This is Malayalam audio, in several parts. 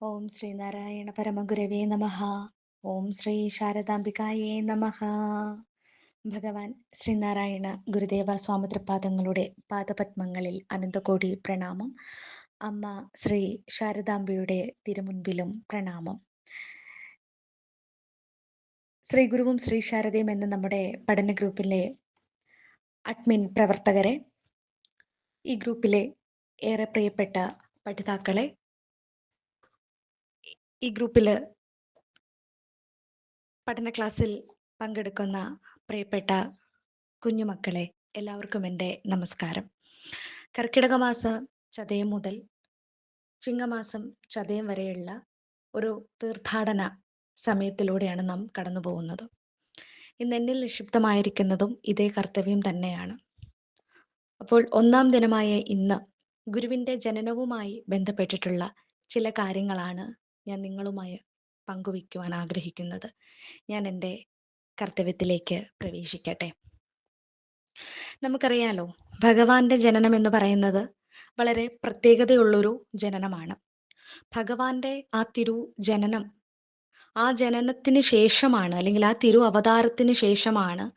ഓം ശ്രീനാരായണ പരമഗുരവേ നമഃ. ഓം ശ്രീ ശാരദാംബികായേ നമഃ. ഭഗവാൻ ശ്രീനാരായണ ഗുരുദേവ സ്വാമിതൃപാദങ്ങളുടെ പാദപത്മങ്ങളിൽ അനന്തകോടി പ്രണാമം. അമ്മ ശ്രീ ശാരദാംബയുടെ തിരുമുൻപിലും പ്രണാമം. ശ്രീ ഗുരുവും ശ്രീ ശാരദയും എന്ന നമ്മുടെ പഠന ഗ്രൂപ്പിലെ അഡ്മിൻ പ്രവർത്തകരെ, ഈ ഗ്രൂപ്പിലെ ഏറെ പ്രിയപ്പെട്ട പഠിതാക്കളെ, ഈ ഗ്രൂപ്പിൽ പഠന ക്ലാസ്സിൽ പങ്കെടുക്കുന്ന പ്രിയപ്പെട്ട കുഞ്ഞുമക്കളെ, എല്ലാവർക്കും എൻ്റെ നമസ്കാരം. കർക്കിടക മാസം ചതയം മുതൽ ചിങ്ങമാസം ചതയം വരെയുള്ള ഒരു തീർത്ഥാടന സമയത്തിലൂടെയാണ് നാം കടന്നു പോകുന്നത്. ഇന്ന് എന്നിൽ നിക്ഷിപ്തമായിരിക്കുന്നതും ഇതേ കർത്തവ്യം തന്നെയാണ്. അപ്പോൾ ഒന്നാം ദിനമായ ഇന്ന് ഗുരുവിൻ്റെ ജനനവുമായി ബന്ധപ്പെട്ടിട്ടുള്ള ചില കാര്യങ്ങളാണ് ഞാൻ നിങ്ങളുമായി പങ്കുവയ്ക്കുവാൻ ആഗ്രഹിക്കുന്നത്. ഞാൻ എൻ്റെ കർത്തവ്യത്തിലേക്ക് പ്രവേശിക്കട്ടെ. നമുക്കറിയാലോ, ഭഗവാന്റെ ജനനം എന്ന് പറയുന്നത് വളരെ പ്രത്യേകതയുള്ളൊരു ജനനമാണ്. ഭഗവാന്റെ ആ ജനനം, ആ ജനനത്തിന് ശേഷമാണ്, അല്ലെങ്കിൽ ആ അവതാരത്തിന് ശേഷമാണ്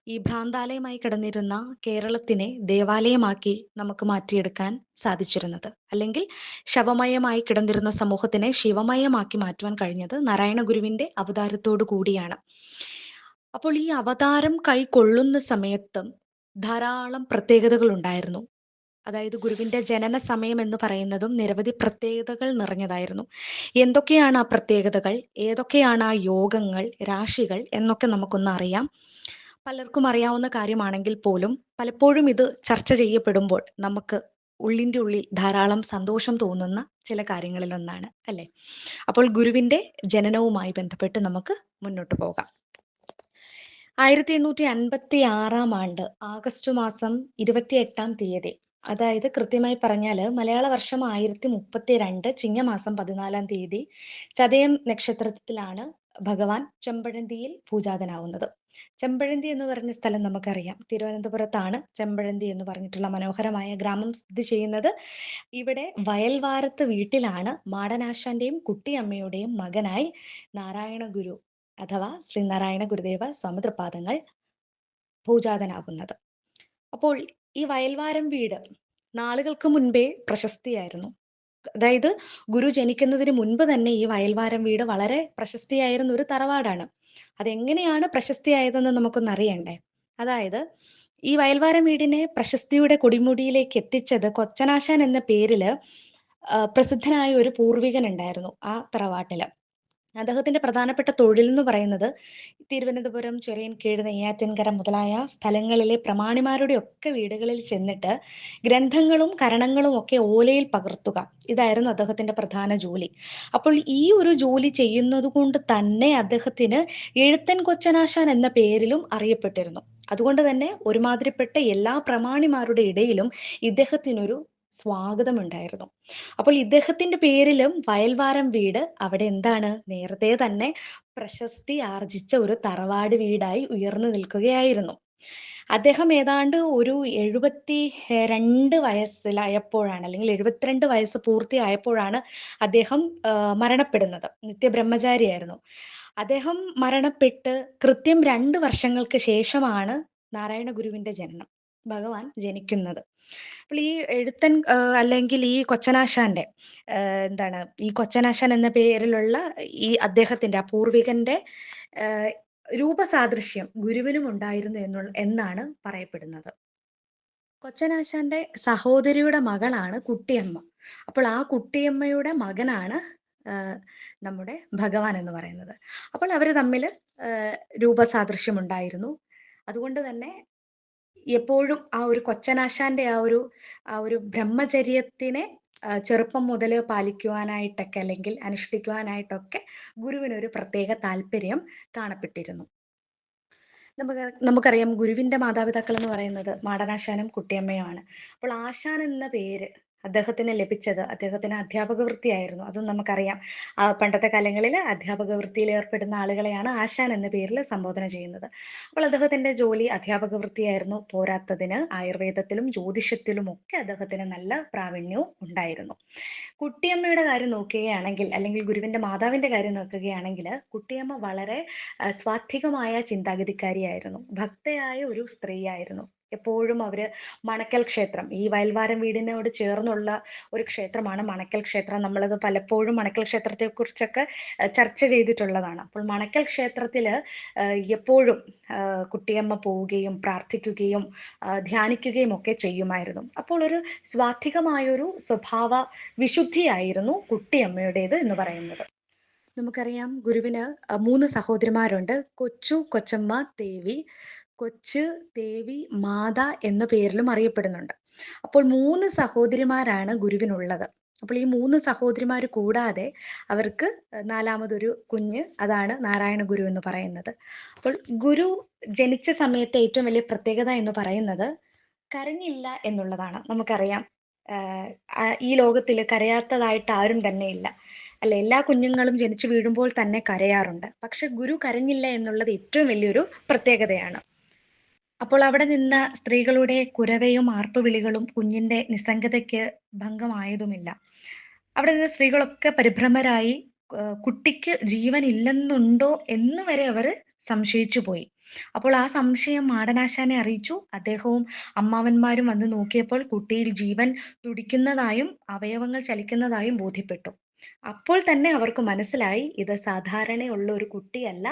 ഈ ഭ്രാന്താലയമായി കിടന്നിരുന്ന കേരളത്തിനെ ദേവാലയമാക്കി നമുക്ക് മാറ്റിയെടുക്കാൻ സാധിച്ചിരുന്നത്. അല്ലെങ്കിൽ ശവമയമായി കിടന്നിരുന്ന സമൂഹത്തിനെ ശിവമയമാക്കി മാറ്റുവാൻ കഴിഞ്ഞത് നാരായണ ഗുരുവിന്റെ അവതാരത്തോടു കൂടിയാണ്. അപ്പോൾ ഈ അവതാരം കൈക്കൊള്ളുന്ന സമയത്തും ധാരാളം പ്രത്യേകതകൾ ഉണ്ടായിരുന്നു. അതായത് ഗുരുവിന്റെ ജനന സമയം എന്ന് പറയുന്നതും നിരവധി പ്രത്യേകതകൾ നിറഞ്ഞതായിരുന്നു. എന്തൊക്കെയാണ് ആ പ്രത്യേകതകൾ, ഏതൊക്കെയാണ് ആ യോഗങ്ങൾ, രാശികൾ എന്നൊക്കെ നമുക്കൊന്ന് അറിയാം. പലർക്കും അറിയാവുന്ന കാര്യമാണെങ്കിൽ പോലും പലപ്പോഴും ഇത് ചർച്ച ചെയ്യപ്പെടുമ്പോൾ നമുക്ക് ഉള്ളിൻ്റെ ഉള്ളിൽ ധാരാളം സന്തോഷം തോന്നുന്ന ചില കാര്യങ്ങളിലൊന്നാണ്, അല്ലേ? അപ്പോൾ ഗുരുവിന്റെ ജനനവുമായി ബന്ധപ്പെട്ട് നമുക്ക് മുന്നോട്ട് പോകാം. 1856 ആണ്ട് ആഗസ്റ്റ് മാസം 28 തീയതി, അതായത് കൃത്യമായി പറഞ്ഞാൽ മലയാള വർഷം 1032 ചിങ്ങമാസം 14 തീയതി ചതയം നക്ഷത്രത്തിലാണ് ഭഗവാൻ ചെമ്പഴന്തിയിൽ പൂജാതനാവുന്നത്. ചെമ്പഴന്തി എന്ന് പറഞ്ഞ സ്ഥലം നമുക്കറിയാം. തിരുവനന്തപുരത്താണ് ചെമ്പഴന്തി എന്ന് പറഞ്ഞിട്ടുള്ള മനോഹരമായ ഗ്രാമം സ്ഥിതി ചെയ്യുന്നത്. ഇവിടെ വയൽവാരത്ത് വീട്ടിലാണ് മാടനാശാന്റെയും കുട്ടിയമ്മയുടെയും മകനായി നാരായണ ഗുരു അഥവാ ശ്രീനാരായണ ഗുരുദേവ സ്വാമിതൃപാദങ്ങൾ പൂജാതനാകുന്നത്. അപ്പോൾ ഈ വയൽവാരം വീട് നാളുകൾക്ക് മുൻപേ പ്രശസ്തിയായിരുന്നു. അതായത് ഗുരു ജനിക്കുന്നതിന് മുൻപ് തന്നെ ഈ വയൽവാരം വീട് വളരെ പ്രശസ്തിയായിരുന്ന ഒരു തറവാടാണ്. അതെങ്ങനെയാണ് പ്രശസ്തിയായതെന്ന് നമുക്കൊന്ന് അറിയണ്ടേ? അതായത് ഈ വയൽവാരം വീടിനെ പ്രശസ്തിയുടെ കൊടിമുടിയിലേക്ക് എത്തിച്ചത് കൊച്ചനാശാൻ എന്ന പേരില് പ്രസിദ്ധനായ ഒരു പൂർവികൻ ഉണ്ടായിരുന്നു ആ തറവാട്ടില്. അദ്ദേഹത്തിന്റെ പ്രധാനപ്പെട്ട തൊഴിൽ എന്ന് പറയുന്നത് തിരുവനന്തപുരം, ചിറയൻകീഴ്, നെയ്യാറ്റിൻകര മുതലായ സ്ഥലങ്ങളിലെ പ്രമാണിമാരുടെ ഒക്കെ വീടുകളിൽ ചെന്നിട്ട് ഗ്രന്ഥങ്ങളും കരണങ്ങളും ഒക്കെ ഓലയിൽ പകർത്തുക. ഇതായിരുന്നു അദ്ദേഹത്തിന്റെ പ്രധാന ജോലി. അപ്പോൾ ഈ ഒരു ജോലി ചെയ്യുന്നത് കൊണ്ട് തന്നെ അദ്ദേഹത്തിന് എഴുത്തൻ കൊച്ചനാശാൻ എന്ന പേരിലും അറിയപ്പെട്ടിരുന്നു. അതുകൊണ്ട് തന്നെ ഒരുമാതിരിപ്പെട്ട എല്ലാ പ്രമാണിമാരുടെ ഇടയിലും ഇദ്ദേഹത്തിനൊരു സ്വാഗതമുണ്ടായിരുന്നു. അപ്പോൾ ഇദ്ദേഹത്തിന്റെ പേരിലും വയൽവാരം വീട് അവിടെ എന്താണ്, നേരത്തെ തന്നെ പ്രശസ്തി ആർജിച്ച ഒരു തറവാട് വീടായി ഉയർന്നു നിൽക്കുകയായിരുന്നു. അദ്ദേഹം ഏതാണ്ട് ഒരു 72 വയസ്സിലായപ്പോഴാണ്, അല്ലെങ്കിൽ 72 വയസ്സ് പൂർത്തിയായപ്പോഴാണ് അദ്ദേഹം മരണപ്പെടുന്നത്. നിത്യബ്രഹ്മചാരിയായിരുന്നു. അദ്ദേഹം മരണപ്പെട്ട് കൃത്യം 2 വർഷങ്ങൾക്ക് ശേഷമാണ് നാരായണ ഗുരുവിന്റെ ജനനം, ഭഗവാൻ ജനിക്കുന്നത്. അപ്പോൾ ഈ എഴുത്തൻ അല്ലെങ്കിൽ ഈ കൊച്ചനാശാന്റെ എന്താണ്, ഈ കൊച്ചനാശാൻ എന്ന പേരിലുള്ള ഈ അദ്ദേഹത്തിന്റെ ആ പൂർവികന്റെ രൂപസാദൃശ്യം ഗുരുവിനും ഉണ്ടായിരുന്നു എന്നാണ് പറയപ്പെടുന്നത്. കൊച്ചനാശാന്റെ സഹോദരിയുടെ മകളാണ് കുട്ടിയമ്മ. അപ്പോൾ ആ കുട്ടിയമ്മയുടെ മകനാണ് നമ്മുടെ ഭഗവാൻ എന്ന് പറയുന്നത്. അപ്പോൾ അവര് തമ്മിൽ രൂപസാദൃശ്യം ഉണ്ടായിരുന്നു. അതുകൊണ്ട് തന്നെ എപ്പോഴും ആ ഒരു കൊച്ചനാശാന്റെ ആ ഒരു ബ്രഹ്മചര്യത്തിനെ ചെറുപ്പം മുതൽ പാലിക്കുവാനായിട്ടൊക്കെ, അല്ലെങ്കിൽ അനുഷ്ഠിക്കുവാനായിട്ടൊക്കെ ഗുരുവിനൊരു പ്രത്യേക താല്പര്യം കാണപ്പെട്ടിരുന്നു. നമുക്കറിയാം, ഗുരുവിന്റെ മാതാപിതാക്കൾ എന്ന് പറയുന്നത് മാടനാശാനും കുട്ടിയമ്മയുമാണ്. അപ്പോൾ ആശാൻ എന്ന പേര് അദ്ദേഹത്തിന് ലഭിച്ചത്. അദ്ദേഹത്തിന് അധ്യാപക വൃത്തിയായിരുന്നു. അതും നമുക്കറിയാം. പണ്ടത്തെ കാലങ്ങളിൽ അധ്യാപക വൃത്തിയിൽ ഏർപ്പെടുന്ന ആളുകളെയാണ് ആശാൻ എന്ന പേരിൽ സംബോധന ചെയ്യുന്നത്. അപ്പോൾ അദ്ദേഹത്തിന്റെ ജോലി അധ്യാപക വൃത്തിയായിരുന്നു. പോരാത്തതിന് ആയുർവേദത്തിലും ജ്യോതിഷത്തിലും ഒക്കെ അദ്ദേഹത്തിന് നല്ല പ്രാവീണ്യവും ഉണ്ടായിരുന്നു. കുട്ടിയമ്മയുടെ കാര്യം നോക്കുകയാണെങ്കിൽ, അല്ലെങ്കിൽ ഗുരുവിന്റെ മാതാവിന്റെ കാര്യം നോക്കുകയാണെങ്കിൽ, കുട്ടിയമ്മ വളരെ സ്വാത്വികമായ ചിന്താഗതിക്കാരിയായിരുന്നു. ഭക്തയായ ഒരു സ്ത്രീയായിരുന്നു. എപ്പോഴും അവര് മണക്കൽ ക്ഷേത്രം, ഈ വയൽവാരം വീടിനോട് ചേർന്നുള്ള ഒരു ക്ഷേത്രമാണ് മണക്കൽ ക്ഷേത്രം. നമ്മളത് പലപ്പോഴും മണക്കൽ ക്ഷേത്രത്തെ കുറിച്ചൊക്കെ ചർച്ച ചെയ്തിട്ടുള്ളതാണ്. അപ്പോൾ മണക്കൽ ക്ഷേത്രത്തില് എപ്പോഴും കുട്ടിയമ്മ പോവുകയും പ്രാർത്ഥിക്കുകയും ധ്യാനിക്കുകയും ഒക്കെ ചെയ്യുമായിരുന്നു. അപ്പോൾ ഒരു സ്വാത്വികമായൊരു സ്വഭാവ വിശുദ്ധിയായിരുന്നു കുട്ടിയമ്മയുടേത് എന്ന് പറയുന്നത്. നമുക്കറിയാം, ഗുരുവിന് 3 സഹോദരിമാരുണ്ട്. കൊച്ചു, കൊച്ചമ്മ, ദേവി. കൊച്ച്, ദേവി, മാത എന്ന പേരിലും അറിയപ്പെടുന്നുണ്ട്. അപ്പോൾ 3 സഹോദരിമാരാണ് ഗുരുവിനുള്ളത്. അപ്പോൾ ഈ 3 സഹോദരിമാര് കൂടാതെ അവർക്ക് നാലാമതൊരു കുഞ്ഞ്, അതാണ് നാരായണ ഗുരു എന്ന് പറയുന്നത്. അപ്പോൾ ഗുരു ജനിച്ച സമയത്തെ ഏറ്റവും വലിയ പ്രത്യേകത എന്ന് പറയുന്നത് കരഞ്ഞില്ല എന്നുള്ളതാണ്. നമുക്കറിയാം, ഈ ലോകത്തില് കരയാത്തതായിട്ട് ആരും തന്നെ ഇല്ല. അല്ല, എല്ലാ കുഞ്ഞുങ്ങളും ജനിച്ചു വീഴുമ്പോൾ തന്നെ കരയാറുണ്ട്. പക്ഷെ ഗുരു കരഞ്ഞില്ല എന്നുള്ളത് ഏറ്റവും വലിയൊരു പ്രത്യേകതയാണ്. അപ്പോൾ അവിടെ നിന്ന സ്ത്രീകളുടെ കുരവയും ആർപ്പുവിളികളും കുഞ്ഞിന്റെ നിസ്സംഗതയ്ക്ക് ഭംഗമായതുമില്ല. അവിടെ നിന്ന സ്ത്രീകളൊക്കെ പരിഭ്രമരായി, കുട്ടിക്ക് ജീവൻ ഇല്ലെന്നുണ്ടോ എന്ന് വരെ അവര് സംശയിച്ചു പോയി. അപ്പോൾ ആ സംശയം മാടനാശാനെ അറിയിച്ചു. അദ്ദേഹവും അമ്മാവന്മാരും വന്ന് നോക്കിയപ്പോൾ കുട്ടിയിൽ ജീവൻ തുടിക്കുന്നതായും അവയവങ്ങൾ ചലിക്കുന്നതായും ബോധ്യപ്പെട്ടു. അപ്പോൾ തന്നെ അവർക്ക് മനസ്സിലായി, ഇത് സാധാരണയുള്ള ഒരു കുട്ടിയല്ല,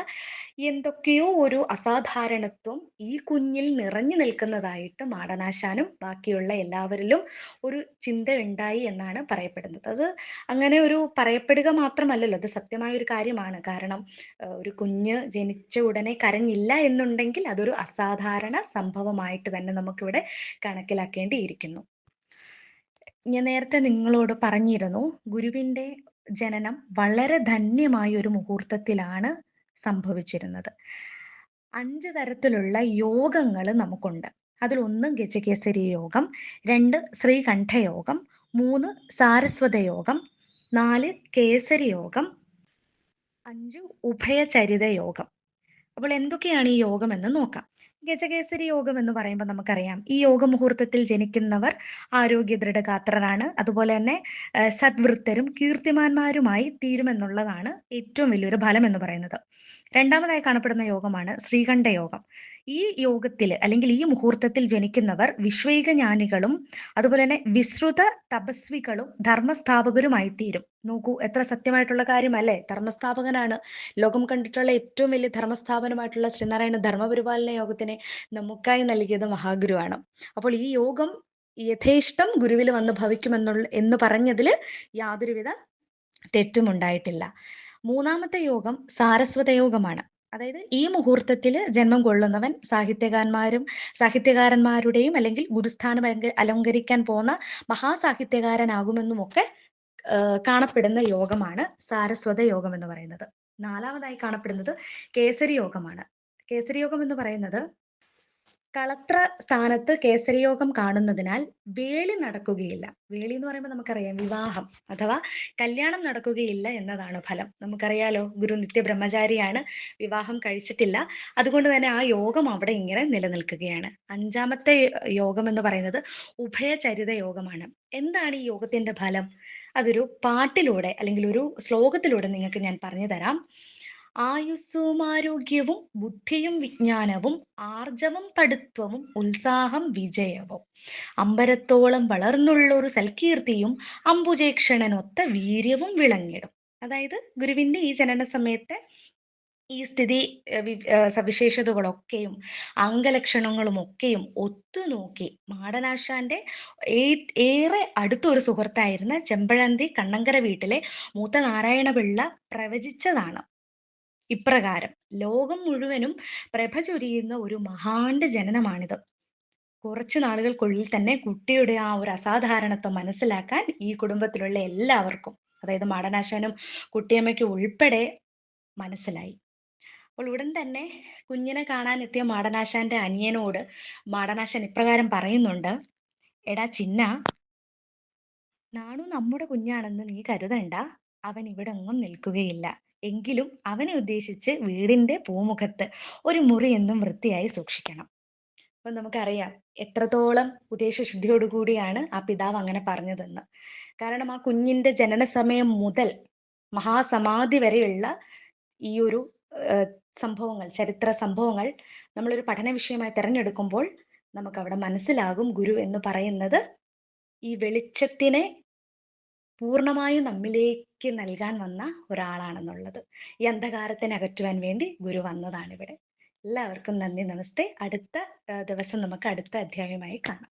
എന്തൊക്കെയോ ഒരു അസാധാരണത്വം ഈ കുഞ്ഞിൽ നിറഞ്ഞു നിൽക്കുന്നതായിട്ട് മാടനാശാനും ബാക്കിയുള്ള എല്ലാവരിലും ഒരു ചിന്ത ഉണ്ടായി എന്നാണ് പറയപ്പെടുന്നത്. അത് അങ്ങനെ ഒരു പറയപ്പെടുക മാത്രമല്ലല്ലോ, അത് സത്യമായ ഒരു കാര്യമാണ്. കാരണം ഒരു കുഞ്ഞ് ജനിച്ച ഉടനെ കരഞ്ഞില്ല എന്നുണ്ടെങ്കിൽ അതൊരു അസാധാരണ സംഭവമായിട്ട് തന്നെ നമുക്കിവിടെ കണക്കിലാക്കേണ്ടിയിരിക്കുന്നു. ഞാൻ നേരത്തെ നിങ്ങളോട് പറഞ്ഞിരുന്നു, ഗുരുവിന്റെ ജനനം വളരെ ധന്യമായ ഒരു മുഹൂർത്തത്തിലാണ് സംഭവിച്ചിരുന്നത്. 5 തരത്തിലുള്ള യോഗങ്ങൾ നമുക്കുണ്ട്. അതിലൊന്ന് ഗജകേസരി യോഗം, 2 ശ്രീകണ്ഠ യോഗം, 3 സാരസ്വത യോഗം, 4 കേസരി യോഗം, 5 ഉഭയചരിത യോഗം. അപ്പോൾ എന്തൊക്കെയാണ് ഈ യോഗം എന്ന് നോക്കാം. ഗജകേസരി യോഗം എന്ന് പറയുമ്പോൾ നമുക്കറിയാം, ഈ യോഗ മുഹൂർത്തത്തിൽ ജനിക്കുന്നവർ ആരോഗ്യ ദൃഢഗാത്രരാണ്. അതുപോലെ തന്നെ സദ്വൃത്തരും കീർത്തിമാന്മാരുമായി തീരുമെന്നുള്ളതാണ് ഏറ്റവും വലിയൊരു ഫലം എന്ന് പറയുന്നത്. രണ്ടാമതായി കാണപ്പെടുന്ന യോഗമാണ് ശ്രീകണ്ഠ യോഗം. ഈ യോഗത്തിൽ അല്ലെങ്കിൽ ഈ മുഹൂർത്തത്തിൽ ജനിക്കുന്നവർ വിശ്വൈക ജ്ഞാനികളും അതുപോലെ തന്നെ വിശ്രുത തപസ്വികളും ധർമ്മസ്ഥാപകരുമായി തീരും. നോക്കൂ, എത്ര സത്യമായിട്ടുള്ള കാര്യമല്ലേ. ധർമ്മസ്ഥാപകനാണ്. ലോകം കണ്ടിട്ടുള്ള ഏറ്റവും വലിയ ധർമ്മസ്ഥാപനമായിട്ടുള്ള ശ്രീനാരായണ ധർമ്മപരിപാലന യോഗത്തിനെ നമുക്കായി നൽകിയത് മഹാഗുരുവാണ്. അപ്പോൾ ഈ യോഗം യഥേഷ്ടം ഗുരുവിൽ വന്ന് എന്ന് പറഞ്ഞതിൽ യാതൊരുവിധ തെറ്റും ഉണ്ടായിട്ടില്ല. മൂന്നാമത്തെ യോഗം സാരസ്വത യോഗമാണ്. അതായത് ഈ മുഹൂർത്തത്തിൽ ജന്മം കൊള്ളുന്നവൻ സാഹിത്യകാരന്മാരുടെയും അല്ലെങ്കിൽ ഗുരുസ്ഥാനം അലങ്കരിക്കാൻ പോകുന്ന മഹാസാഹിത്യകാരനാകുമെന്നുമൊക്കെ കാണപ്പെടുന്ന യോഗമാണ് സാരസ്വത യോഗം എന്ന് പറയുന്നത്. നാലാമതായി കാണപ്പെടുന്നത് കേസരി യോഗമാണ്. കേസരി യോഗം എന്ന് പറയുന്നത് കളത്ര സ്ഥാനത്ത് കേസരി യോഗം കാണുന്നതിനാൽ വേളി നടക്കുകയില്ല. വേളി എന്ന് പറയുമ്പോൾ നമുക്കറിയാം, വിവാഹം അഥവാ കല്യാണം നടക്കുകയില്ല എന്നതാണ് ഫലം. നമുക്കറിയാലോ, ഗുരു നിത്യബ്രഹ്മചാരിയാണ്, വിവാഹം കഴിച്ചിട്ടില്ല. അതുകൊണ്ട് തന്നെ ആ യോഗം അവിടെ ഇങ്ങനെ നിലനിൽക്കുകയാണ്. അഞ്ചാമത്തെ യോഗം എന്ന് പറയുന്നത് ഉഭയചരിത യോഗമാണ്. എന്താണ് ഈ യോഗത്തിന്റെ ഫലം? അതൊരു പാട്ടിലൂടെ അല്ലെങ്കിൽ ഒരു ശ്ലോകത്തിലൂടെ നിങ്ങൾക്ക് ഞാൻ പറഞ്ഞു തരാം. ആയുസ്സും ആരോഗ്യവും ബുദ്ധിയും വിജ്ഞാനവും ആർജവം പടുത്വവും ഉത്സാഹം വിജയവും അമ്പരത്തോളം വളർന്നുള്ളൊരു സൽകീർത്തിയും അംബുജേക്ഷണനൊത്ത വീര്യവും വിളങ്ങിടും. അതായത് ഗുരുവിന്റെ ഈ ജനന സമയത്തെ ഈ സ്ഥിതി സവിശേഷതകളൊക്കെയും അംഗലക്ഷണങ്ങളും ഒക്കെയും ഒത്തുനോക്കി മാടനാശാന്റെ ഏറെ അടുത്തൊരു സുഹൃത്തായിരുന്ന ചെമ്പഴന്തി കണ്ണങ്കര വീട്ടിലെ മൂത്ത നാരായണ പിള്ള പ്രവചിച്ചതാണ് ഇപ്രകാരം. ലോകം മുഴുവനും പ്രഭ ചൊരിയുന്ന ഒരു മഹാന്റെ ജനനമാണിത്. കുറച്ചു നാളുകൾക്കുള്ളിൽ തന്നെ കുട്ടിയുടെ ആ ഒരു അസാധാരണത്വം മനസ്സിലാക്കാൻ ഈ കുടുംബത്തിലുള്ള എല്ലാവർക്കും, അതായത് മാടനാശാനും കുട്ടിയമ്മയ്ക്കും ഉൾപ്പെടെ മനസ്സിലായി. അപ്പോൾ ഉടൻ തന്നെ കുഞ്ഞിനെ കാണാൻ എത്തിയ മാടനാശാന്റെ അനിയനോട് മാടനാശാൻ ഇപ്രകാരം പറയുന്നുണ്ട്: എടാ ചിന്ന, നാണു നമ്മുടെ കുഞ്ഞാണെന്ന് നീ കരുതണ്ട. അവൻ ഇവിടെങ്ങും നിൽക്കുകയില്ല. എങ്കിലും അവനെ ഉദ്ദേശിച്ച് വീടിന്റെ പൂമുഖത്ത് ഒരു മുറി എന്നും വൃത്തിയായി സൂക്ഷിക്കണം. അപ്പൊ നമുക്കറിയാം എത്രത്തോളം ഉദ്ദേശശുദ്ധിയോടുകൂടിയാണ് ആ പിതാവ് അങ്ങനെ പറഞ്ഞതെന്ന്. കാരണം ആ കുഞ്ഞിന്റെ ജനന സമയം മുതൽ മഹാസമാധി വരെയുള്ള ഈ ഒരു ഏഹ്, സംഭവങ്ങൾ, ചരിത്ര സംഭവങ്ങൾ നമ്മളൊരു പഠന വിഷയമായി തിരഞ്ഞെടുക്കുമ്പോൾ നമുക്കവിടെ മനസ്സിലാകും ഗുരു എന്ന് പറയുന്നത് ഈ വെളിച്ചത്തിനെ പൂർണ്ണമായും നമ്മിലേക്ക് നൽകാൻ വന്ന ഒരാളാണെന്നുള്ളത്. ഈ അന്ധകാരത്തിനെ അകറ്റുവാൻ വേണ്ടി ഗുരു വന്നതാണിവിടെ. എല്ലാവർക്കും നന്ദി, നമസ്തേ. അടുത്ത ദിവസം നമുക്ക് അടുത്ത അധ്യായവുമായി കാണാം.